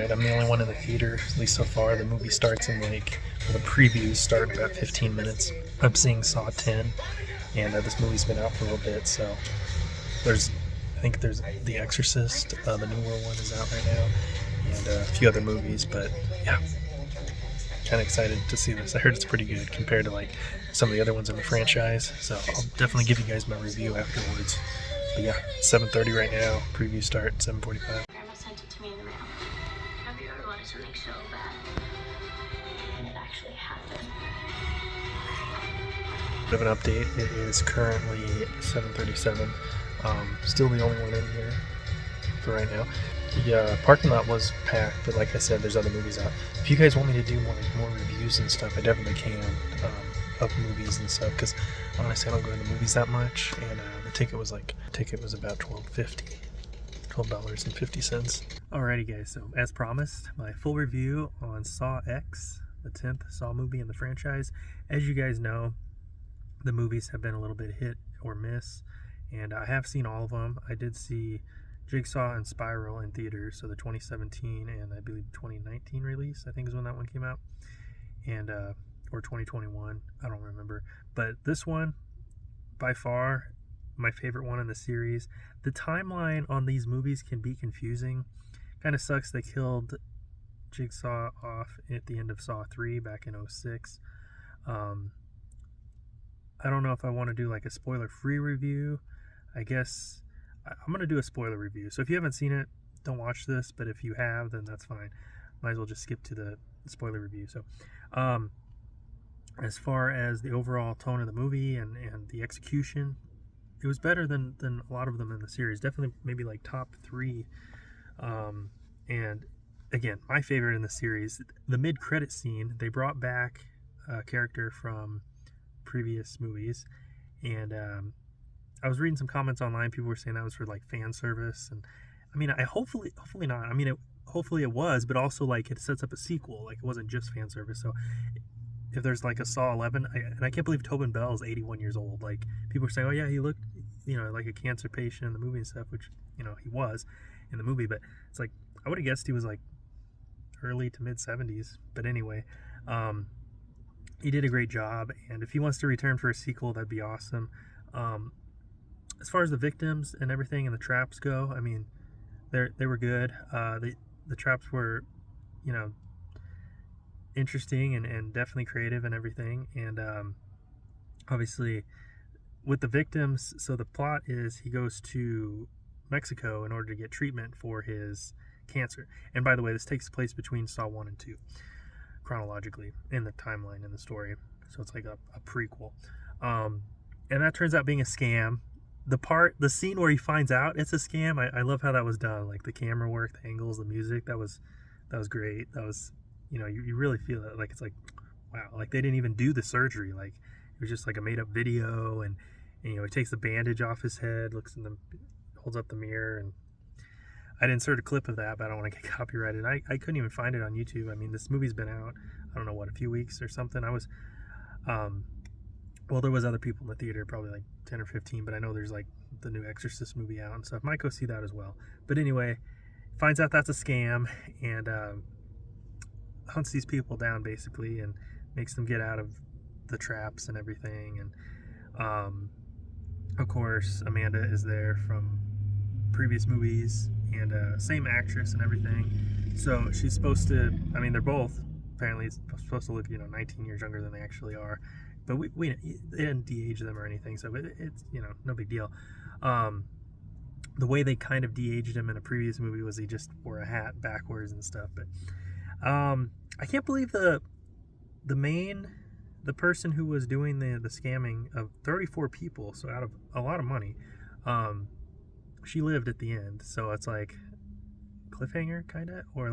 Alright, I'm the only one in the theater, at least so far. The movie starts in the previews start in about 15 minutes. I'm seeing Saw 10, and this movie's been out for a little bit, so I think there's The Exorcist, the newer one is out right now, and a few other movies, but yeah, kind of excited to see this. I heard it's pretty good compared to some of the other ones in the franchise, so I'll definitely give you guys my review afterwards. But yeah, it's 7:30 right now, preview start 7:45. Grandma sent it to me in the mail. Have you ever wanted something so bad and it actually happened? Bit of an update. It is currently 7:37. Still the only one in here for right now. The parking lot was packed, but like I said, there's other movies out. If you guys want me to do more reviews and stuff, I definitely can, of movies and stuff, because honestly I don't go into movies that much, and the ticket was about $12.50. Alrighty guys, so as promised, my full review on Saw X, the 10th Saw movie in the franchise. As you guys know, the movies have been a little bit hit or miss, and I have seen all of them. I did see Jigsaw and Spiral in theaters, so the 2017 and I believe 2019 release, I think is when that one came out, and or 2021, I don't remember. But this one, by far, my favorite one in the series. The timeline on these movies can be confusing. Kind of sucks they killed Jigsaw off at the end of Saw 3 back in 2006. I don't know if I want to do a spoiler-free review. I guess I'm going to do a spoiler review. So if you haven't seen it, don't watch this. But if you have, then that's fine. Might as well just skip to the spoiler review. So as far as the overall tone of the movie and the execution, it was better than a lot of them in the series. Definitely maybe top 3. And again, my favorite in the series, the mid-credit scene, they brought back a character from previous movies, and I was reading some comments online. People were saying that was for fan service, and I mean, hopefully not. I mean, hopefully it was, but also it sets up a sequel. It wasn't just fan service. So if there's a Saw 11, and I can't believe Tobin Bell is 81 years old. People are saying, oh yeah, he looked like a cancer patient in the movie and stuff, which he was in the movie, but it's I would have guessed he was early to mid 70s. But anyway, he did a great job, and if he wants to return for a sequel, that'd be awesome. As far as the victims and everything and the traps go, I mean, they were good. The traps were, interesting and definitely creative and everything. And obviously, with the victims, so the plot is he goes to Mexico in order to get treatment for his cancer. And by the way, this takes place between Saw 1 and 2. Chronologically in the timeline in the story, so it's a prequel, and that turns out being a scam. The scene where he finds out it's a scam, I love how that was done. The camera work, the angles, the music, that was great. That was, you really feel it. It's wow, they didn't even do the surgery. It was just a made up video, and he takes the bandage off his head, holds up the mirror, and I'd insert a clip of that, but I don't want to get copyrighted. I couldn't even find it on YouTube. I mean, this movie's been out, I don't know, a few weeks or something. I was, well, there was other people in the theater, probably 10 or 15, but I know there's the new Exorcist movie out and stuff. Might go see that as well. But anyway, finds out that's a scam, and hunts these people down, basically, and makes them get out of the traps and everything. And, of course, Amanda is there from previous movies, and same actress and everything. So she's supposed to, I mean, they're both apparently supposed to look 19 years younger than they actually are, but we they didn't de-age them or anything, so it's no big deal. The way they kind of de-aged him in a previous movie was he just wore a hat backwards and stuff. But I can't believe the person who was doing the scamming of 34 people, so out of a lot of money, she lived at the end. So it's cliffhanger kind of, or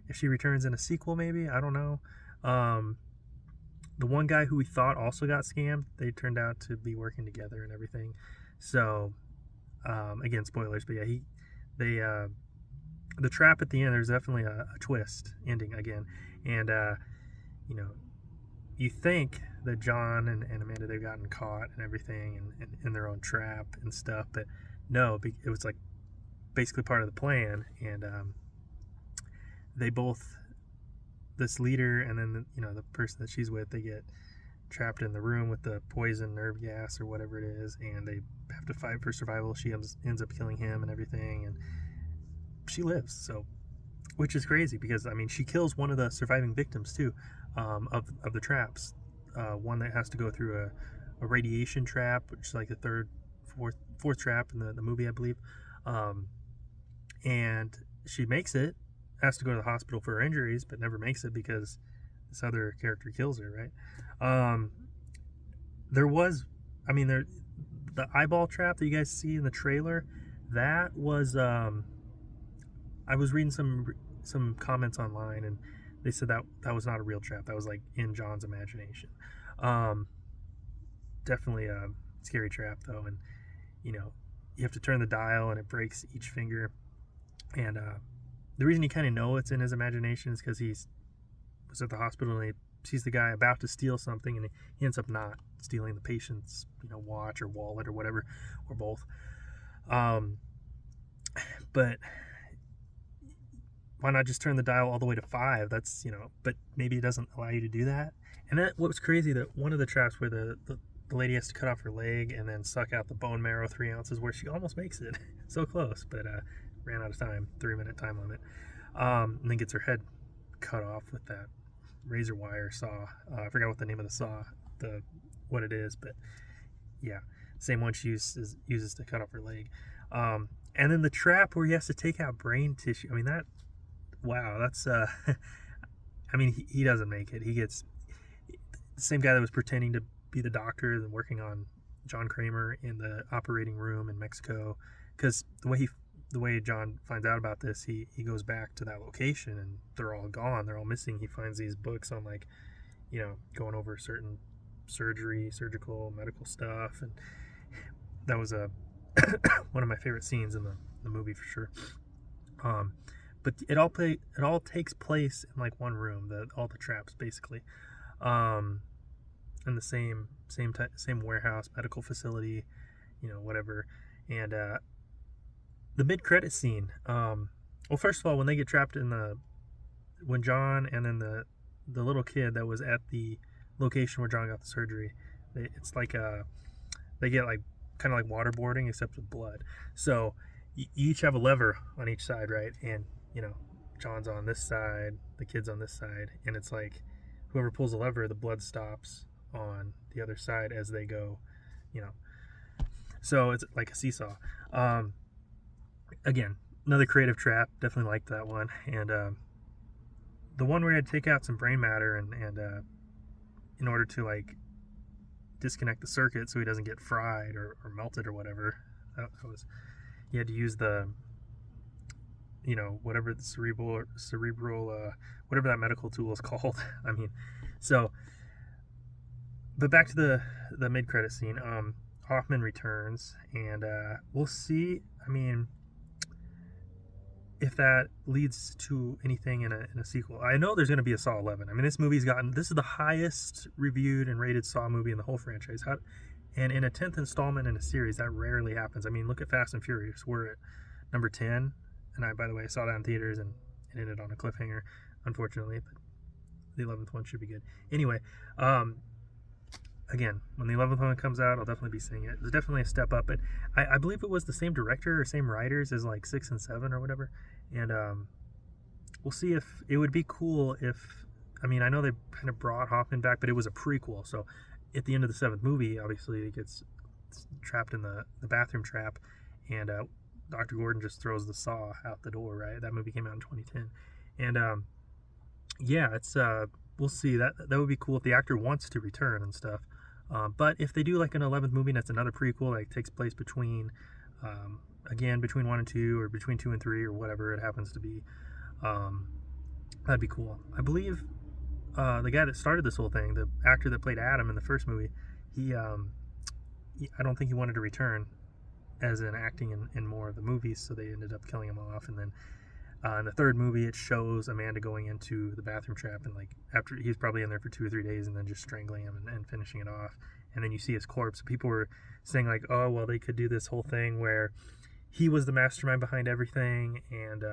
if she returns in a sequel, maybe, I don't know. The one guy who we thought also got scammed, they turned out to be working together and everything. So again, spoilers, but yeah, the trap at the end, there's definitely a twist ending again. And you think that John and Amanda, they've gotten caught and everything, and in their own trap and stuff, but no, it was basically part of the plan. And they both, this leader and then the person that she's with, they get trapped in the room with the poison nerve gas or whatever it is, and they have to fight for survival. She ends up killing him and everything, and she lives. So, which is crazy because she kills one of the surviving victims too, of the traps. One that has to go through a radiation trap, which is like the fourth trap in the movie, I believe. And she makes it, has to go to the hospital for her injuries, but never makes it because this other character kills her, right? There was, the eyeball trap that you guys see in the trailer, that was, I was reading some comments online, and they said that was not a real trap. That was like in John's imagination. Definitely a scary trap though, and you have to turn the dial, and it breaks each finger. And the reason you kind of know it's in his imagination is because he was at the hospital and he sees the guy about to steal something, and he ends up not stealing the patient's watch or wallet or whatever, or both. But why not just turn the dial all the way to 5? That's but maybe it doesn't allow you to do that. And that what was crazy, that one of the traps where the lady has to cut off her leg and then suck out the bone marrow, 3 ounces, where she almost makes it. So close, but ran out of time, 3-minute time limit. And then gets her head cut off with that razor wire saw. I forgot what the name of the saw, what it is, but yeah, same one she uses to cut off her leg. And then the trap where he has to take out brain tissue. That's he doesn't make it. He gets the same guy that was pretending to be the doctor and working on John Kramer in the operating room in Mexico, because the way John finds out about this, he goes back to that location and they're all gone, they're all missing. He finds these books on going over certain surgical medical stuff, and that was one of my favorite scenes in the movie for sure. But it all takes place in like one room, all the traps basically, in the same warehouse, medical facility, whatever. And the mid-credit scene, well, first of all, when they get trapped when John and then the little kid that was at the location where John got the surgery, it's like they get like kind of like waterboarding except with blood. So you each have a lever on each side, right? And John's on this side, the kid's on this side, and it's like whoever pulls the lever, the blood stops on the other side as they go, so it's like a seesaw. Again, another creative trap, definitely liked that one. And the one where you had to take out some brain matter and in order to like disconnect the circuit so he doesn't get fried or melted or whatever, that was, you had to use the whatever the cerebral whatever that medical tool is called. But back to the mid-credit scene. Hoffman returns, and we'll see if that leads to anything in a sequel. I know there's going to be a Saw 11. This is the highest reviewed and rated Saw movie in the whole franchise. And in a 10th installment in a series, that rarely happens. Look at Fast and Furious. We're at number 10. And I, by the way, saw that in theaters, and it ended on a cliffhanger, unfortunately. But the 11th one should be good. Anyway, again, when the 11th one comes out, I'll definitely be seeing it. It's definitely a step up. But I believe it was the same director or same writers as like 6 and 7 or whatever. And we'll see if it would be cool if, I know they kind of brought Hoffman back, but it was a prequel. So at the end of the 7th movie, obviously, he gets trapped in the bathroom trap, and Dr. Gordon just throws the saw out the door, right? That movie came out in 2010. And yeah, it's we'll see. That would be cool if the actor wants to return and stuff. But if they do like an 11th movie that's another prequel, like takes place between 1 and 2, or between 2 and 3, or whatever it happens to be, that'd be cool. I believe the guy that started this whole thing, the actor that played Adam in the first movie, I don't think he wanted to return as in acting in more of the movies, so they ended up killing him off. And then in the 3rd movie, it shows Amanda going into the bathroom trap, and like after he's probably in there for 2 or 3 days, and then just strangling him and finishing it off. And then you see his corpse. People were saying like, oh well, they could do this whole thing where he was the mastermind behind everything, and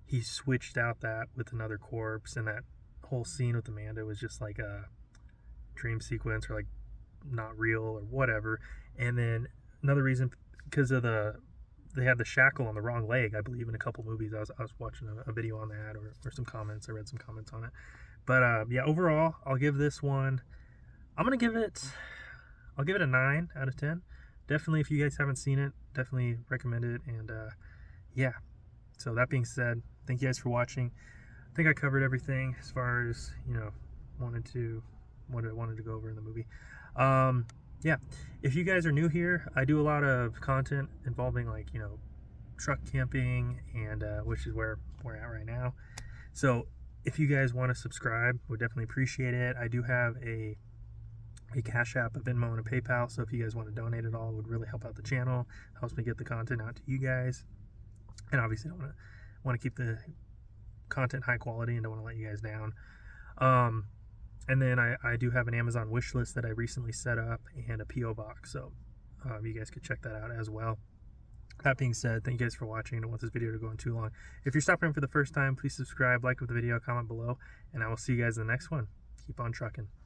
he switched out that with another corpse, and that whole scene with Amanda was just like a dream sequence or like not real or whatever. And then another reason, because of they had the shackle on the wrong leg, I believe, in a couple movies. I was watching a video on that, or some comments. I read some comments on it. But yeah, overall, I'll give this one. I'll give it a 9 out of 10. Definitely, if you guys haven't seen it, definitely recommend it. And yeah. So that being said, thank you guys for watching. I think I covered everything as far as what I wanted to go over in the movie. Yeah, if you guys are new here, I do a lot of content involving like truck camping, and which is where we're at right now. So if you guys want to subscribe, would definitely appreciate it. I do have a Cash App, a Venmo, and a PayPal. So if you guys want to donate at all, it would really help out the channel. Helps me get the content out to you guys. And obviously, I want to keep the content high quality and don't want to let you guys down. And then I do have an Amazon wish list that I recently set up, and a P.O. box. So you guys could check that out as well. That being said, thank you guys for watching. I don't want this video to go on too long. If you're stopping in for the first time, please subscribe, like the video, comment below, and I will see you guys in the next one. Keep on trucking.